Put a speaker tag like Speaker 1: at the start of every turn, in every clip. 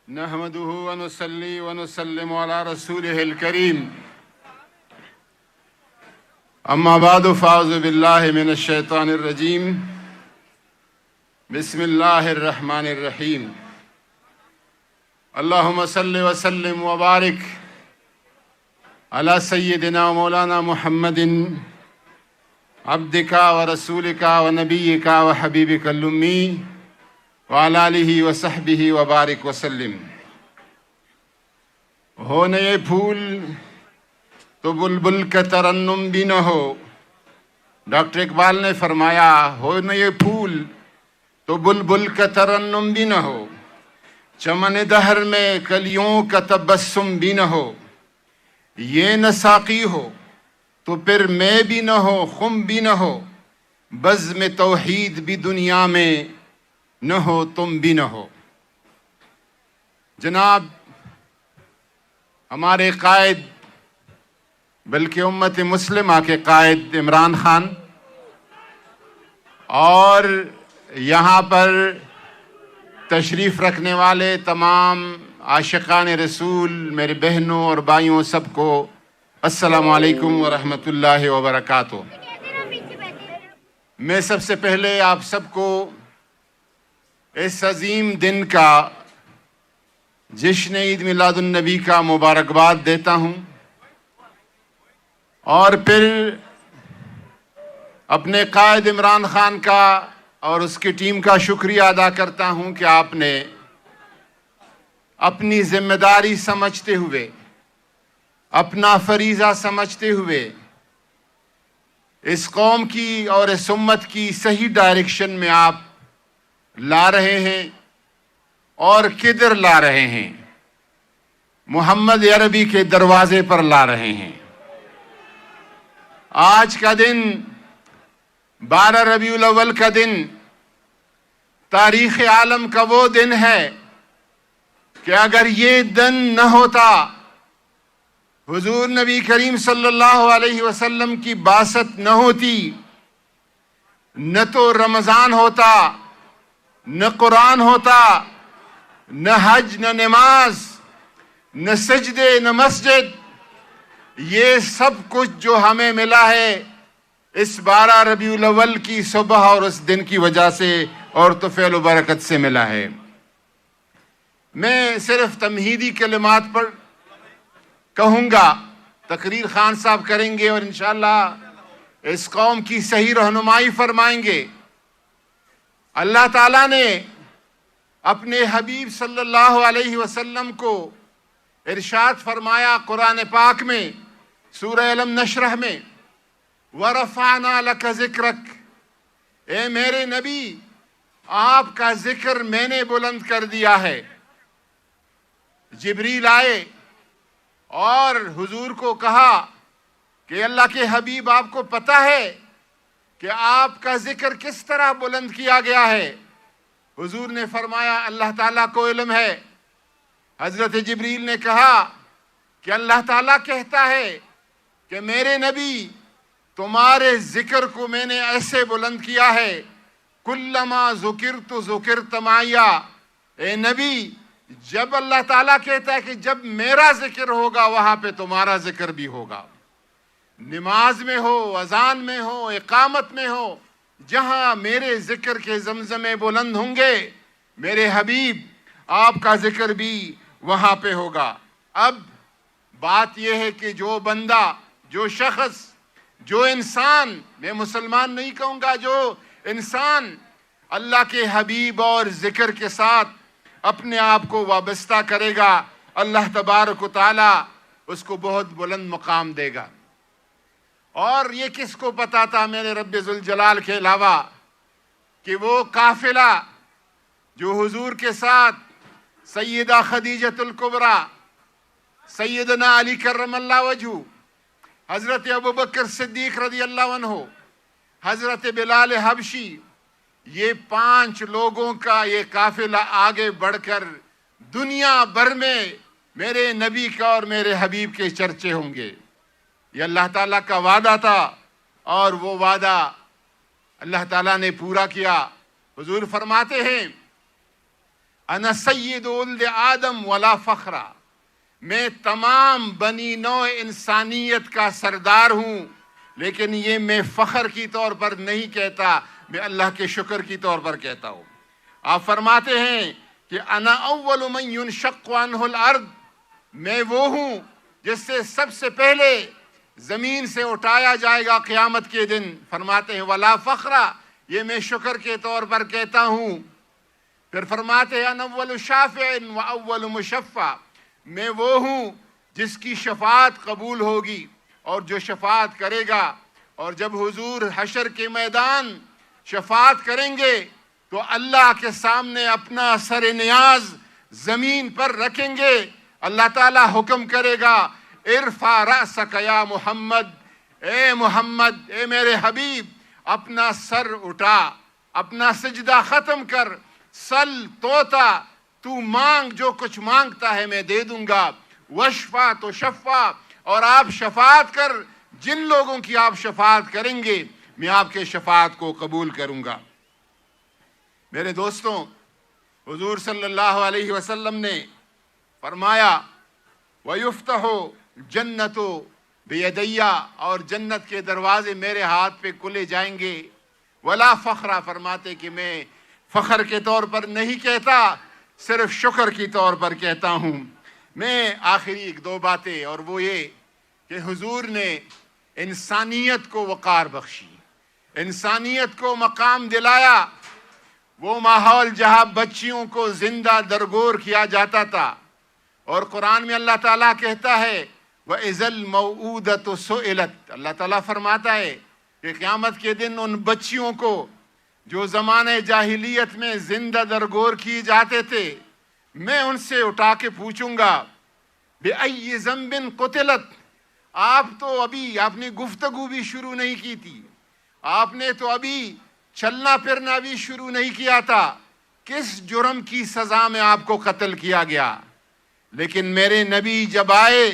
Speaker 1: نحمده ونصلي ونسلم على رسوله الكريم أما بعد فأعوذ بالله من الشيطان الرجيم بسم الله الرحمن الرحيم اللهم صل وسلم وبارك على سيدنا ومولانا محمد عبدك ورسولك ونبيك وحبيبك الأمي وعلى آلہ وصحبہ وبارک وسلم۔ ہو نہ یہ پھول تو بلبل کا ترنم بھی نہ ہو۔ ڈاکٹر اقبال نے فرمایا ہو نہ یہ پھول تو بلبل کا ترنم بھی نہ ہو، چمن دہر میں کلیوں کا تبسم بھی نہ ہو، یہ نہ ساقی ہو تو پھر میں بھی نہ ہو، خم بھی نہ ہو، بزم توحید بھی دنیا میں نہ ہو، تم بھی نہ ہو۔ جناب ہمارے قائد بلکہ امت مسلمہ کے قائد عمران خان اور یہاں پر تشریف رکھنے والے تمام عاشقان رسول میرے بہنوں اور بھائیوں سب کو السلام علیکم ورحمۃ اللہ وبرکاتہ۔ میں سب سے پہلے آپ سب کو اس عظیم دن کا جشن عید میلاد النبی کا مبارکباد دیتا ہوں، اور پھر اپنے قائد عمران خان کا اور اس کی ٹیم کا شکریہ ادا کرتا ہوں کہ آپ نے اپنی ذمہ داری سمجھتے ہوئے، اپنا فریضہ سمجھتے ہوئے اس قوم کی اور اس امت کی صحیح ڈائریکشن میں آپ لا رہے ہیں۔ اور کدھر لا رہے ہیں؟ محمد عربی کے دروازے پر لا رہے ہیں۔ آج کا دن 12 ربیع الاول کا دن تاریخ عالم کا وہ دن ہے کہ اگر یہ دن نہ ہوتا، حضور نبی کریم صلی اللہ علیہ وسلم کی بعثت نہ ہوتی، نہ تو رمضان ہوتا، نہ قرآن ہوتا، نہ حج، نہ نماز، نہ سجدے، نہ مسجد، یہ سب کچھ جو ہمیں ملا ہے اس 12 ربیع الاول کی صبح اور اس دن کی وجہ سے اور توفیل و برکت سے ملا ہے۔ میں صرف تمہیدی کلمات پر کہوں گا، تقریر خان صاحب کریں گے اور انشاءاللہ اس قوم کی صحیح رہنمائی فرمائیں گے۔ اللہ تعالیٰ نے اپنے حبیب صلی اللہ علیہ وسلم کو ارشاد فرمایا قرآن پاک میں سورہ الم نشرح میں، وَرَفَعْنَا لَكَ ذِكْرَكَ، اے میرے نبی آپ کا ذکر میں نے بلند کر دیا ہے۔ جبریل آئے اور حضور کو کہا کہ اللہ کے حبیب آپ کو پتہ ہے کہ آپ کا ذکر کس طرح بلند کیا گیا ہے؟ حضور نے فرمایا اللہ تعالیٰ کو علم ہے۔ حضرت جبریل نے کہا کہ اللہ تعالیٰ کہتا ہے کہ میرے نبی تمہارے ذکر کو میں نے ایسے بلند کیا ہے، کلما ذکرت ذکرت معیا، اے نبی جب اللہ تعالیٰ کہتا ہے کہ جب میرا ذکر ہوگا وہاں پہ تمہارا ذکر بھی ہوگا۔ نماز میں ہو، اذان میں ہو، اقامت میں ہو، جہاں میرے ذکر کے زمزمے بلند ہوں گے میرے حبیب آپ کا ذکر بھی وہاں پہ ہوگا۔ اب بات یہ ہے کہ جو بندہ، جو شخص، جو انسان، میں مسلمان نہیں کہوں گا، جو انسان اللہ کے حبیب اور ذکر کے ساتھ اپنے آپ کو وابستہ کرے گا، اللہ تبارک و تعالی اس کو بہت بلند مقام دے گا۔ اور یہ کس کو پتا تھا میرے رب ذوالجلال کے علاوہ کہ وہ قافلہ جو حضور کے ساتھ سیدہ خدیجۃ الکبریٰ، سیدنا علی کرم اللہ وجہہ، حضرت ابوبکر صدیق رضی اللہ عنہ، حضرت بلال حبشی، یہ 5 لوگوں کا یہ قافلہ آگے بڑھ کر دنیا بھر میں میرے نبی کا اور میرے حبیب کے چرچے ہوں گے۔ یہ اللہ تعالیٰ کا وعدہ تھا، اور وہ وعدہ اللہ تعالیٰ نے پورا کیا۔ حضور فرماتے ہیں انا سید ولد آدم ولا فخرا، میں تمام بنی نوع انسانیت کا سردار ہوں، لیکن یہ میں فخر کی طور پر نہیں کہتا، میں اللہ کے شکر کی طور پر کہتا ہوں۔ آپ فرماتے ہیں کہ انا اول من ينشق عنہ الارض، میں وہ ہوں جس سے سب سے پہلے زمین سے اٹھایا جائے گا قیامت کے دن۔ فرماتے ہیں ولا فخرا، یہ میں شکر کے طور پر کہتا ہوں۔ پھر فرماتے ہیں انا اول شافع و اول مشفع، میں وہ ہوں جس کی شفاعت قبول ہوگی اور جو شفاعت کرے گا۔ اور جب حضور حشر کے میدان شفاعت کریں گے تو اللہ کے سامنے اپنا سر نیاز زمین پر رکھیں گے، اللہ تعالیٰ حکم کرے گا ارفع رأسک یا محمد، اے محمد، اے میرے حبیب، اپنا سر اٹھا، اپنا سجدہ ختم کر، سل توتا، تو مانگ، جو کچھ مانگتا ہے میں دے دوں گا، وشفا تو شفا، اور آپ شفاعت کر، جن لوگوں کی آپ شفاعت کریں گے میں آپ کے شفاعت کو قبول کروں گا۔ میرے دوستوں، حضور صلی اللہ علیہ وسلم نے فرمایا وَيُفْتَحُ الْجَنَّةُ بِيَدَيَّ، اور جنت کے دروازے میرے ہاتھ پہ کھلے جائیں گے۔ ولا فخرا، فرماتے کہ میں فخر کے طور پر نہیں کہتا، صرف شکر کی طور پر کہتا ہوں۔ میں آخری ایک دو باتیں، اور وہ یہ کہ حضور نے انسانیت کو وقار بخشی، انسانیت کو مقام دلایا۔ وہ ماحول جہاں بچیوں کو زندہ درگور کیا جاتا تھا، اور قرآن میں اللہ تعالیٰ کہتا ہے وَإِذَا الْمَوْءُودَةُ سُئِلَتْ، اللہ تعالیٰ فرماتا ہے کہ قیامت کے دن ان بچیوں کو جو زمانے جاہلیت میں زندہ درگور کی جاتے تھے، میں ان سے اٹھا کے پوچھوں گا بِأَيِّ ذَنبٍ قُتِلَتْ، آپ تو ابھی آپ نے گفتگو بھی شروع نہیں کی تھی، آپ نے تو ابھی چلنا پھرنا بھی شروع نہیں کیا تھا، کس جرم کی سزا میں آپ کو قتل کیا گیا؟ لیکن میرے نبی جب آئے،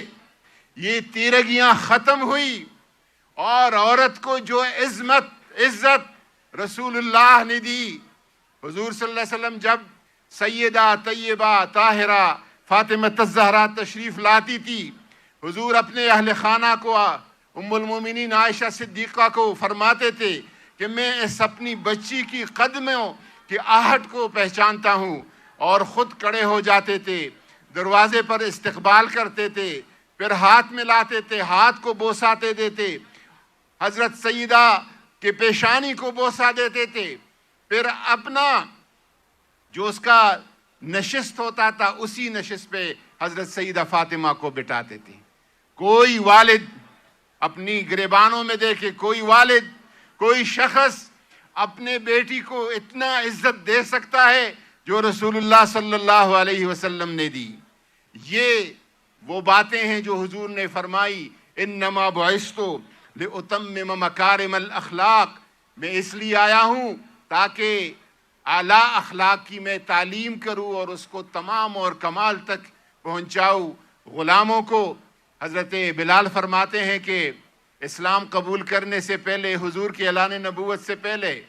Speaker 1: یہ تیرگیاں ختم ہوئی، اور عورت کو جو عزت رسول اللہ نے دی۔ حضور صلی اللہ علیہ وسلم جب سیدہ طیبہ طاہرہ فاطمہ الزہرا تشریف لاتی تھی، حضور اپنے اہل خانہ کو، ام المومنین عائشہ صدیقہ کو فرماتے تھے کہ میں اس اپنی بچی کی قدموں کی آہٹ کو پہچانتا ہوں، اور خود کھڑے ہو جاتے تھے، دروازے پر استقبال کرتے تھے، پھر ہاتھ میں لاتے تھے، ہاتھ کو بوساتے دیتے، حضرت سیدہ کے پیشانی کو بوسا دیتے تھے، پھر اپنا جو اس کا نشست ہوتا تھا اسی نشست پہ حضرت سیدہ فاطمہ کو بٹھاتے تھے۔ کوئی والد اپنی گریبانوں میں دیکھے، کوئی والد، کوئی شخص اپنے بیٹی کو اتنا عزت دے سکتا ہے جو رسول اللہ صلی اللہ علیہ وسلم نے دی۔ یہ وہ باتیں ہیں جو حضور نے فرمائی انما بعثت لأتمم مکارم الاخلاق، میں اس لیے آیا ہوں تاکہ اعلیٰ اخلاق کی میں تعلیم کروں اور اس کو تمام اور کمال تک پہنچاؤں غلاموں کو۔ حضرت بلال فرماتے ہیں کہ اسلام قبول کرنے سے پہلے، حضور کے اعلان نبوت سے پہلے،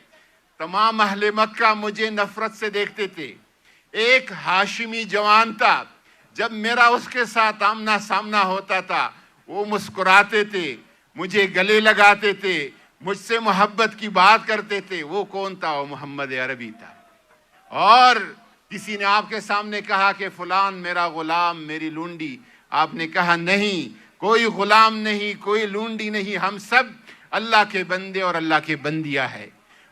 Speaker 1: تمام اہل مکہ مجھے نفرت سے دیکھتے تھے۔ ایک ہاشمی جوان تھا، جب میرا اس کے ساتھ آمنا سامنا ہوتا تھا وہ مسکراتے تھے، مجھے گلے لگاتے تھے، مجھ سے محبت کی بات کرتے تھے۔ وہ کون تھا؟ وہ محمد عربی تھا۔ اور کسی نے آپ کے سامنے کہا کہ فلان میرا غلام، میری لونڈی، آپ نے کہا نہیں، کوئی غلام نہیں، کوئی لونڈی نہیں، ہم سب اللہ کے بندے اور اللہ کے بندیاں ہیں۔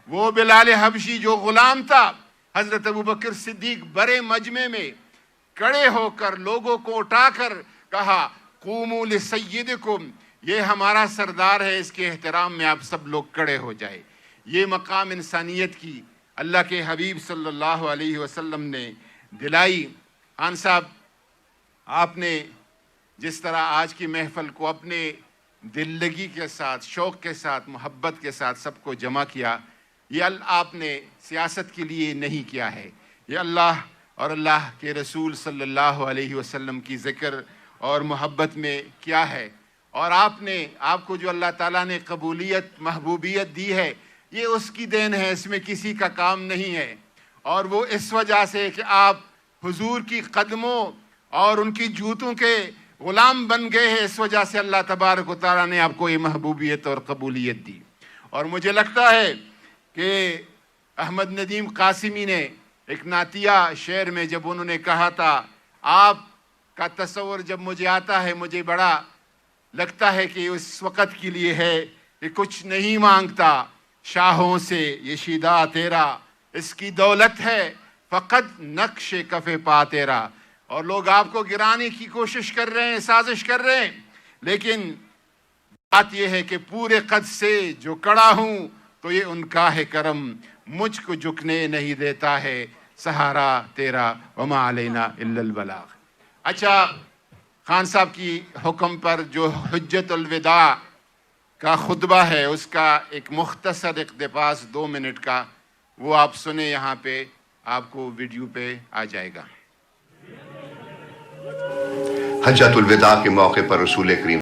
Speaker 1: وہ بلال حبشی جو غلام تھا، حضرت ابوبکر صدیق بڑے مجمع میں کھڑے ہو کر لوگوں کو اٹھا کر کہا قوموا لسیدکم، یہ ہمارا سردار ہے، اس کے احترام میں آپ سب لوگ کھڑے ہو جائے۔ یہ مقام انسانیت کی اللہ کے حبیب صلی اللہ علیہ وسلم نے دلائی۔ خان صاحب، آپ نے جس طرح آج کی محفل کو اپنے دل لگی کے ساتھ، شوق کے ساتھ، محبت کے ساتھ سب کو جمع کیا، یہ آپ نے سیاست کے لیے نہیں کیا ہے، یہ اللہ اور اللہ کے رسول صلی اللہ علیہ وسلم کی ذکر اور محبت میں کیا ہے۔ اور آپ کو جو اللہ تعالیٰ نے قبولیت، محبوبیت دی ہے، یہ اس کی دین ہے, اس میں کسی کا کام نہیں ہے. اور وہ اس وجہ سے کہ آپ حضور کی قدموں اور ان کی جوتوں کے غلام بن گئے ہیں, اس وجہ سے اللہ تبارک و تعالیٰ نے آپ کو یہ محبوبیت اور قبولیت دی. اور مجھے لگتا ہے کہ احمد ندیم قاسمی نے ایک نعتیہ شعر میں جب انہوں نے کہا تھا, آپ کا تصور جب مجھے آتا ہے مجھے بڑا لگتا ہے کہ اس وقت کے لیے ہے کہ کچھ نہیں مانگتا شاہوں سے یہ شیدا تیرا, اس کی دولت ہے فقط نقش کف پا تیرا. اور لوگ آپ کو گرانے کی کوشش کر رہے ہیں, سازش کر رہے ہیں, لیکن بات یہ ہے کہ پورے قد سے جو کڑا ہوں تو یہ ان کا ہے کرم, مجھ کو جھکنے نہیں دیتا ہے سہارا تیرا, وما علینا الا البلاغ. اچھا, خان صاحب کی حکم پر جو حجت الوداع کا خطبہ ہے اس کا ایک مختصر اقتباس 2 منٹ کا, وہ آپ سنیں, یہاں پہ آپ کو ویڈیو پہ آ جائے گا.
Speaker 2: حجت الوداع کے موقع پر رسول کریم